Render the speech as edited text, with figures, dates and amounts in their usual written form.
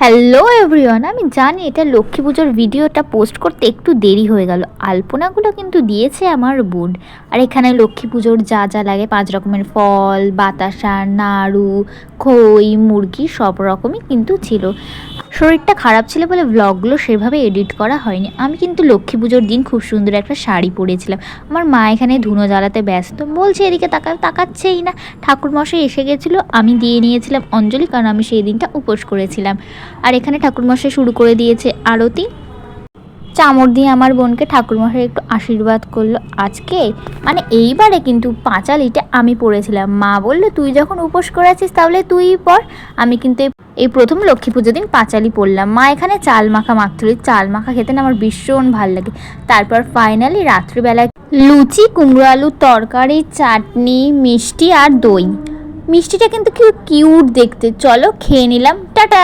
Hello everyone, আমি জানি এটা লক্ষ্মী পুজোর ভিডিওটা পোস্ট করতে একটু দেরি হয়ে গেল। আলপনাগুলো কিন্তু দিয়েছে আমার বোন। আর এখানে লক্ষ্মী পুজোর যা যা লাগে 5 রকমের ফল, বাতাসা, নাড়ু, খই, মুরগি সব রকমই কিন্তু ছিল। শরীরটা খারাপ ছিল বলে ব্লগগুলো সেভাবে এডিট করা হয়নি। আমি কিন্তু লক্ষ্মী পুজোর দিন খুব সুন্দর একটা শাড়ি পরেছিলাম। আমার মা এখানে ধুনো জ্বালাতে ব্যস্ত, বলছে এদিকে তাকাচ্ছেই না। ঠাকুরমশাই এসে গেছিলো, আমি দিয়ে নিয়েছিলাম অঞ্জলি, কারণ আমি সেই দিনটা উপোস করেছিলাম। আর এখানে ঠাকুরমশাই শুরু করে দিয়েছে আরতি। চামড় দিয়ে আমার বোনকে ঠাকুরমশাই একটু আশীর্বাদ করলো। আজকে মানে এইবারে কিন্তু পাঁচালিটা আমি পড়েছিলাম। মা বললো তুই যখন উপোস করেছিস তাহলে তুই পড়। আমি কিন্তু এই প্রথম লক্ষ্মী পুজো দিন পাঁচালি পড়লাম। মা এখানে চাল মাখা মাখছিল, চাল মাখা খেতে না আমার ভীষণ ভাল লাগে। তারপর ফাইনালি রাত্রিবেলায় লুচি, কুমড়ো আলুর তরকারি, চাটনি, মিষ্টি আর দই। মিষ্টিটা কিন্তু খুব কিউট দেখতে। চলো খেয়ে নিলাম, টাটা।